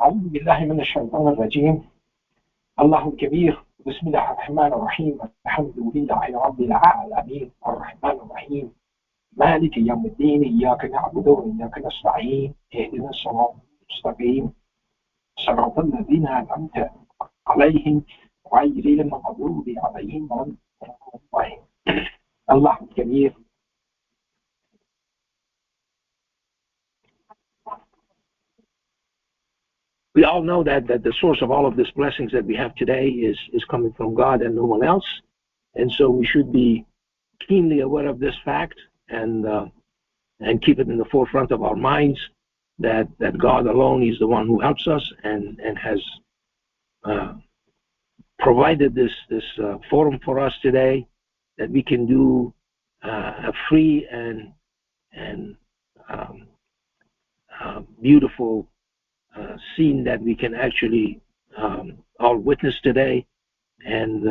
أعوذ بالله من الشيطان الرجيم. الله الكبير. بسم الله الرحمن الرحيم. الحمد لله رب العالمين الرحمن الرحيم مالك يوم الدين. إياك نعبد وإياك نستعين. اهدنا الصراط المستقيم صراط الذين أنعمت عليهم غير المغضوب عليهم ولا الضالين. الله الكبير. We all know that the source of all of these blessings that we have today is coming from God and no one else. And so we should be keenly aware of this fact and keep it in the forefront of our minds that God alone is the one who helps us and has provided this forum for us today that we can do a free and beautiful scene that we can actually all witness today, and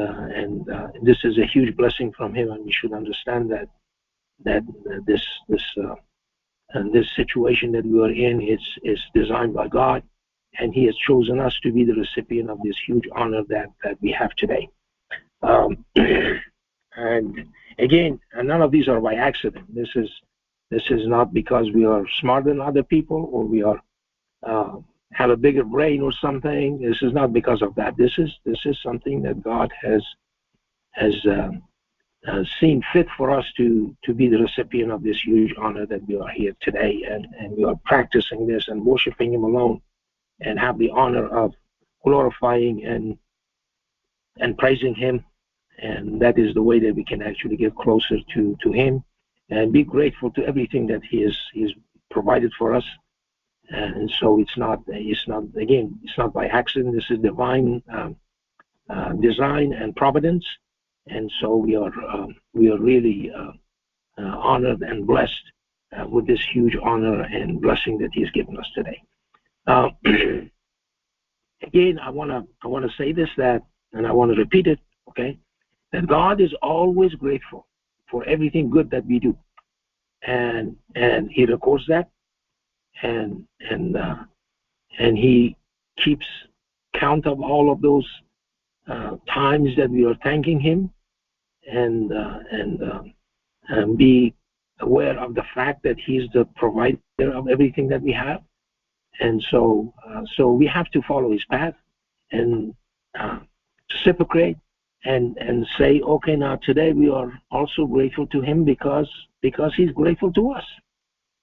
this is a huge blessing from Him, and we should understand that this situation that we are in is designed by God, and He has chosen us to be the recipient of this huge honor that we have today. And again, none of these are by accident. This is not because we are smarter than other people or we are have a bigger brain or something. This is not because of that. This is something that God has seen fit for us to be the recipient of this huge honor that we are here today, and we are practicing this and worshiping Him alone, and have the honor of glorifying and praising Him. And that is the way that we can actually get closer to Him and be grateful to everything that He has provided for us. And so it's not by accident. This is divine design and providence, and so we are really honored and blessed with this huge honor and blessing that He's given us today. Again, I want to say this, and I want to repeat it. Okay, that God is always grateful for everything good that we do, and He records that. And He keeps count of all of those times that we are thanking Him, and be aware of the fact that He's the provider of everything that we have. And so we have to follow His path and reciprocate and say, okay, now today we are also grateful to Him because He's grateful to us.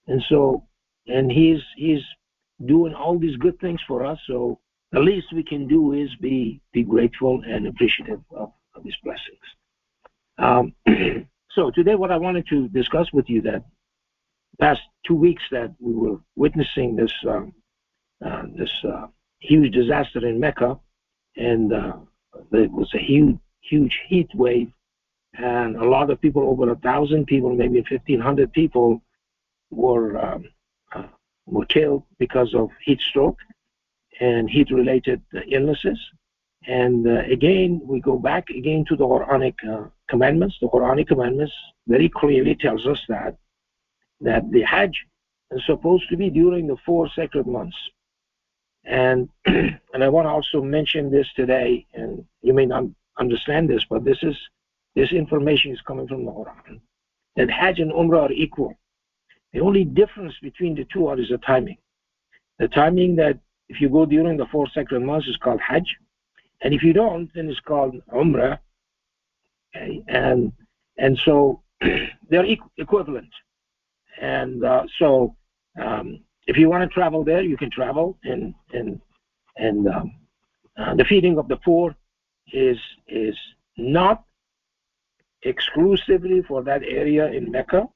And so. And he's doing all these good things for us, so the least we can do is be grateful and appreciative of His blessings. So today what I wanted to discuss with you, that past 2 weeks that we were witnessing this huge disaster in Mecca, and there was a huge heat wave, and a lot of people, over 1,000 people, maybe 1,500 people were killed because of heat stroke and heat-related illnesses. And again, we go back again to the Quranic commandments. The Quranic commandments very clearly tells us that the Hajj is supposed to be during the 4 sacred months. And I want to also mention this today, and you may not understand this, but this information is coming from the Quran, that Hajj and Umrah are equal. The only difference between the two is the timing. The timing that if you go during the 4 sacred months is called Hajj, and if you don't, then it's called Umrah. Okay? And so they're equivalent. And so if you want to travel there, you can travel. And the feeding of the poor is not exclusively for that area in Mecca.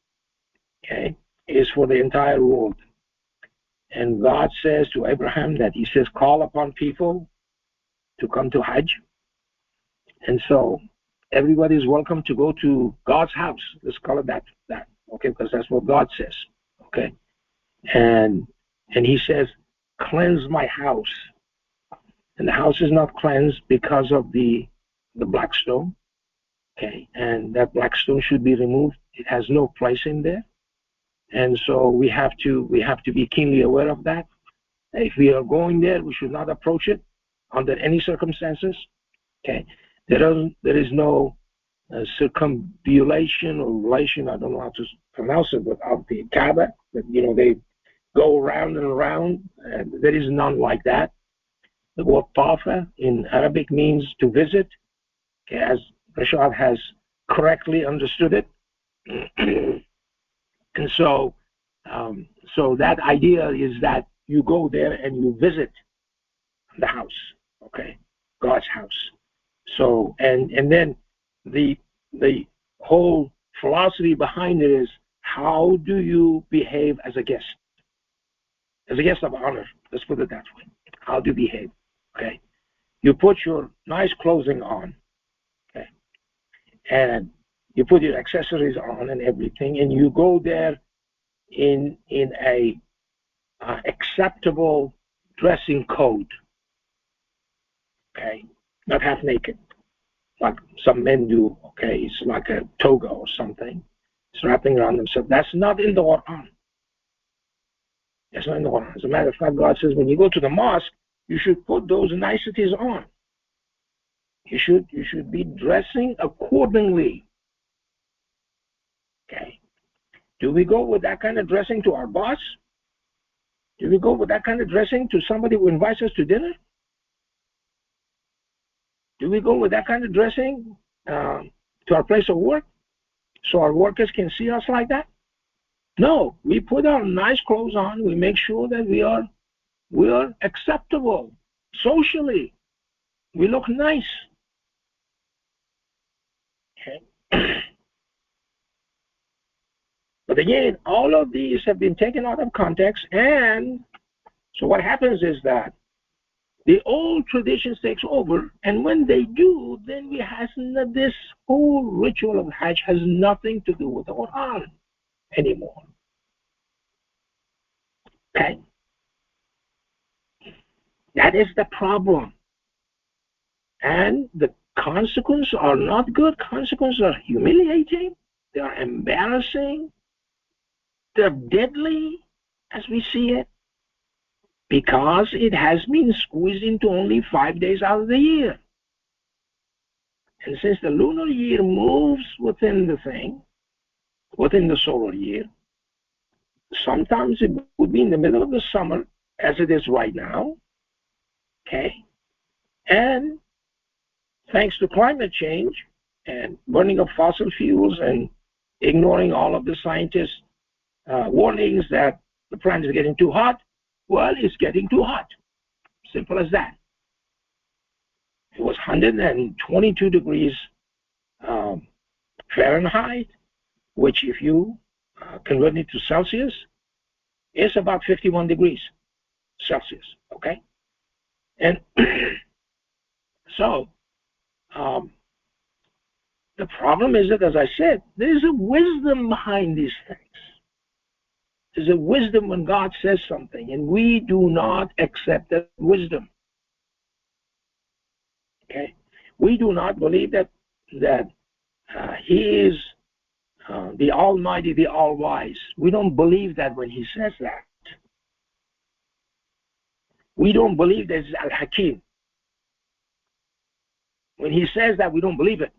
Okay, is for the entire world. And God says to Abraham that He says, call upon people to come to Hajj. And so everybody is welcome to go to God's house. Let's call it that, okay, because that's what God says. Okay. And He says, cleanse my house. And the house is not cleansed because of the black stone. Okay, and that black stone should be removed. It has no place in there. And so we have to be keenly aware of that. If we are going there, we should not approach it under any circumstances. Okay, there is no circumambulation or relation. I don't know how to pronounce it, but of the Kaaba, that they go around and around. And there is none like that. The word tafa in Arabic means to visit, okay, as Rashad has correctly understood it. And so that idea is that you go there and you visit the house, okay, God's house. So and then the whole philosophy behind it is, how do you behave as a guest of honor? Let's put it that way. How do you behave? Okay, you put your nice clothing on, okay, and you put your accessories on and everything, and you go there in a acceptable dressing code, okay, not half naked like some men do, okay. It's like a toga or something, it's wrapping around themselves. That's not in the Quran. That's not in the Quran. As a matter of fact, God says when you go to the mosque, you should put those niceties on. You should be dressing accordingly. Okay. Do we go with that kind of dressing to our boss? Do we go with that kind of dressing to somebody who invites us to dinner? Do we go with that kind of dressing to our place of work so our workers can see us like that? No, we put our nice clothes on. We make sure that we are acceptable socially. We look nice. Okay. But again, all of these have been taken out of context, and so what happens is that the old traditions takes over, and when they do, then this whole ritual of Hajj has nothing to do with the Quran anymore. Okay? That is the problem. And the consequences are not good. Consequences are humiliating. They are embarrassing. They're deadly as we see it, because it has been squeezed into only 5 days out of the year. And since the lunar year moves within the solar year, sometimes it would be in the middle of the summer, as it is right now, okay? And thanks to climate change and burning of fossil fuels and ignoring all of the scientists' warnings that the planet is getting too hot, well, it's getting too hot. Simple as that. It was 122 degrees Fahrenheit, which if you convert it to Celsius, is about 51 degrees Celsius, okay? And so the problem is that, as I said, there is a wisdom behind these things. There's a wisdom when God says something, and we do not accept that wisdom. Okay, we do not believe that He is the Almighty, the All-Wise. We don't believe that when He says that. We don't believe that He's Al-Hakim. When He says that, we don't believe it.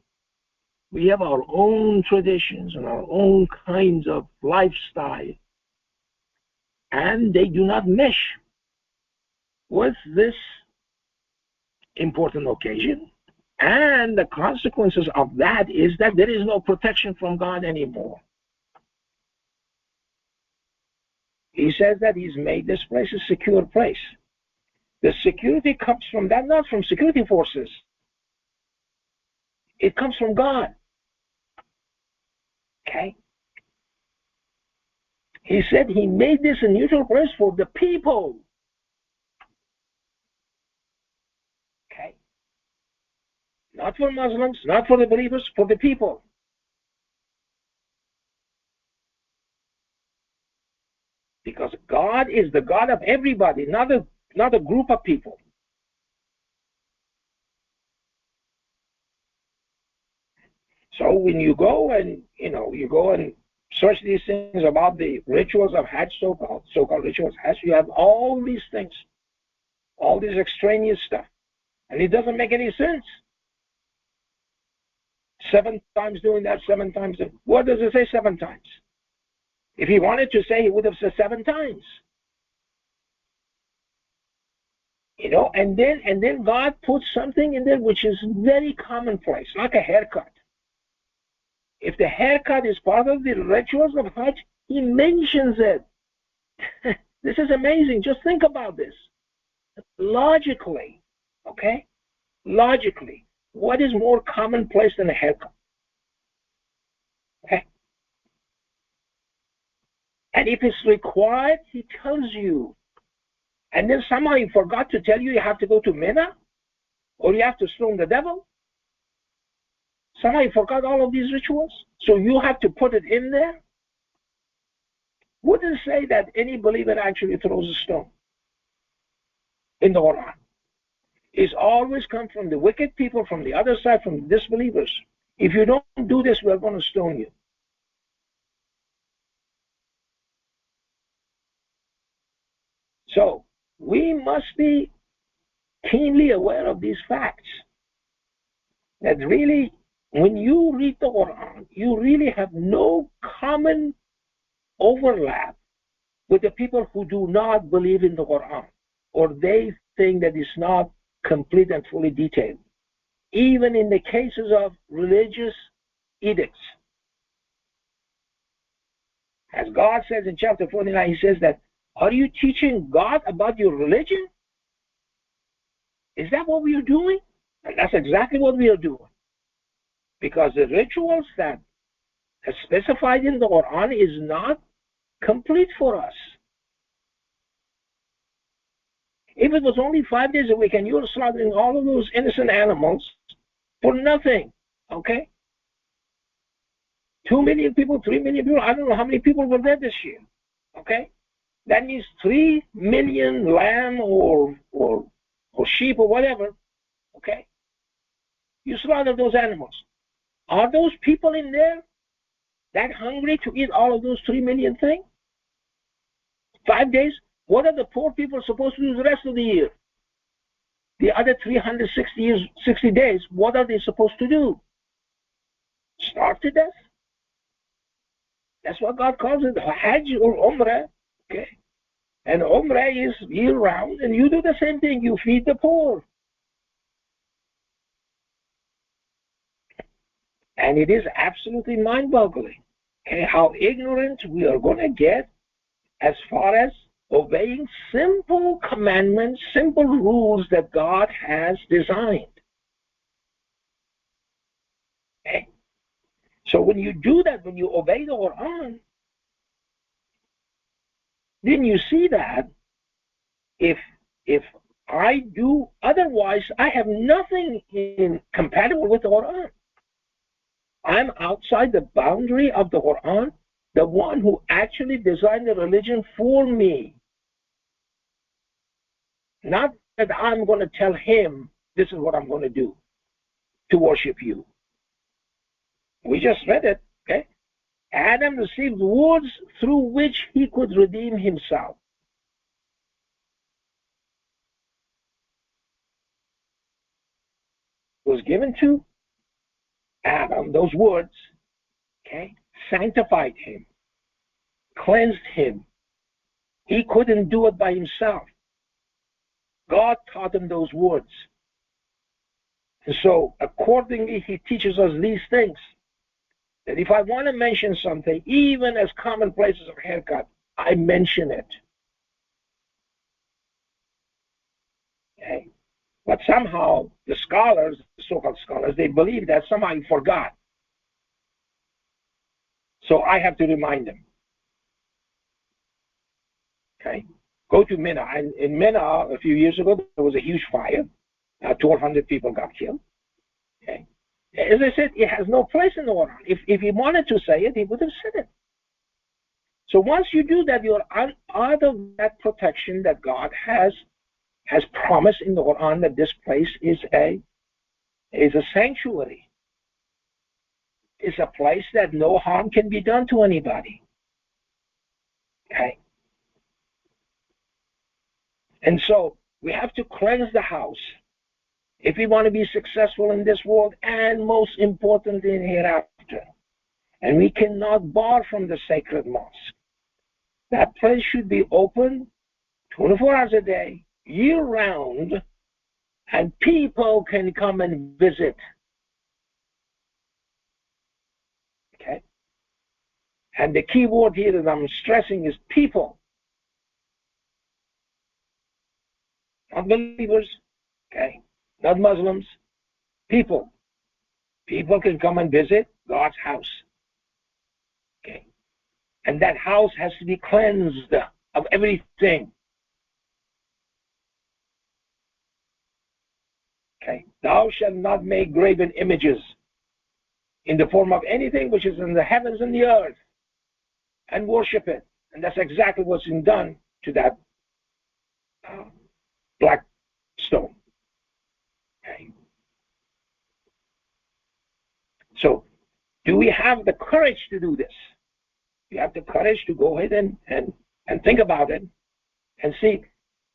We have our own traditions and our own kinds of lifestyle, and they do not mesh with this important occasion. And the consequences of that is that there is no protection from God anymore. He says that He's made this place a secure place. The security comes from that, not from security forces. It comes from God. Okay? He said He made this a neutral place for the people. Okay? Not for Muslims, not for the believers, for the people. Because God is the God of everybody, not a group of people. So when you go and search these things about the rituals of Hajj, so-called rituals of Hajj, you have all these things. all this extraneous stuff. And it doesn't make any sense. 7 times doing that, 7 times. What does it say 7 times? If he wanted to say, he would have said 7 times. You know, and then God puts something in there which is very commonplace, like a haircut. If the haircut is part of the rituals of Hajj, he mentions it. This is amazing. Just think about this. Logically, okay? Logically, what is more commonplace than a haircut? Okay? And if it's required, he tells you. And then somehow he forgot to tell you you have to go to Mina, or you have to stone the devil. Somehow he forgot all of these rituals, so you have to put it in there. Wouldn't say that any believer actually throws a stone in the Quran. It's always come from the wicked people, from the other side, from the disbelievers. If you don't do this, we're going to stone you. So we must be keenly aware of these facts. That really, when you read the Quran, you really have no common overlap with the people who do not believe in the Quran, or they think that it's not complete and fully detailed. Even in the cases of religious edicts. As God says in chapter 49, he says that, are you teaching God about your religion? Is that what we are doing? And that's exactly what we are doing. Because the rituals that are specified in the Quran is not complete for us. If it was only 5 days a week and you're slaughtering all of those innocent animals for nothing, okay? 2 million people, 3 million people, I don't know how many people were there this year, okay? That means 3 million lamb or sheep or whatever, okay? You slaughter those animals. Are those people in there that hungry to eat all of those 3 million things? 5 days? What are the poor people supposed to do the rest of the year? The other 360 days, what are they supposed to do? Starve to death? That's what God calls it, Hajj or Umrah, okay? And Umrah is year-round, and you do the same thing. You feed the poor. And it is absolutely mind-boggling, okay, how ignorant we are going to get as far as obeying simple commandments, simple rules that God has designed. Okay? So when you do that, when you obey the Quran, then you see that if I do otherwise, I have nothing compatible with the Quran. I'm outside the boundary of the Quran, the one who actually designed the religion for me. Not that I'm going to tell him, this is what I'm going to do to worship you. We just read it, okay? Adam received words through which he could redeem himself. It was given to Adam, those words, okay, sanctified him, cleansed him. He couldn't do it by himself. God taught him those words. And so, accordingly, he teaches us these things. That if I want to mention something, even as commonplace as a haircut, I mention it. Okay? But somehow, the scholars, the so-called scholars, they believe that somehow he forgot. So I have to remind them. Okay? Go to Mina. And in Mina, a few years ago, there was a huge fire. 1,200 people got killed. Okay? As I said, it has no place in the Quran. If he wanted to say it, he would have said it. So once you do that, you're out of that protection that God has promised in the Quran, that this place is a sanctuary. It's a place that no harm can be done to anybody. Okay? And so We have to cleanse the house if we want to be successful in this world and most importantly in hereafter. And we cannot bar from the sacred mosque. That place should be open 24 hours a day, year round, and people can come and visit. Okay? And the key word here that I'm stressing is people. Not believers, okay? Not Muslims, people. People can come and visit God's house. Okay? And that house has to be cleansed of everything. Okay? Thou shalt not make graven images in the form of anything which is in the heavens and the earth and worship it. And that's exactly what's been done to that black stone. Okay? So, do we have the courage to do this? You have the courage to go ahead and think about it and see,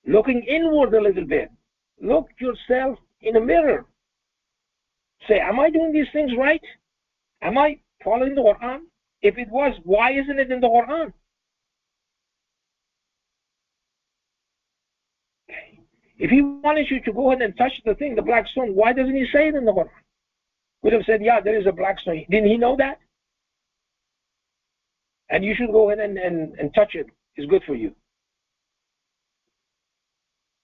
looking inward a little bit. Look yourself in a mirror. Say, am I doing these things right? Am I following the Quran? If it was, why isn't it in the Quran? If he wanted you to go ahead and touch the thing, the black stone, why doesn't he say it in the Quran? Would have said, yeah, there is a black stone. Didn't he know that? And you should go ahead and touch it. It's good for you.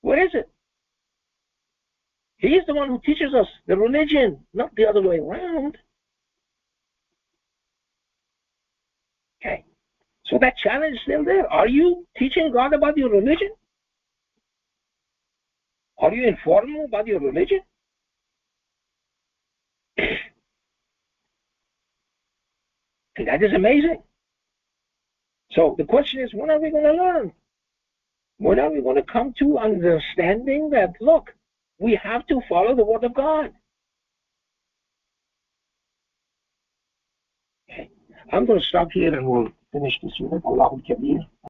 Where is it? He is the one who teaches us the religion, not the other way around. Okay. So that challenge is still there. Are you teaching God about your religion? Are you informing about your religion? That is amazing. So the question is, when are we going to learn? When are we going to come to understanding that, look, we have to follow the word of God? Okay. I'm going to stop here and we'll finish this unit. Allahu Kabir.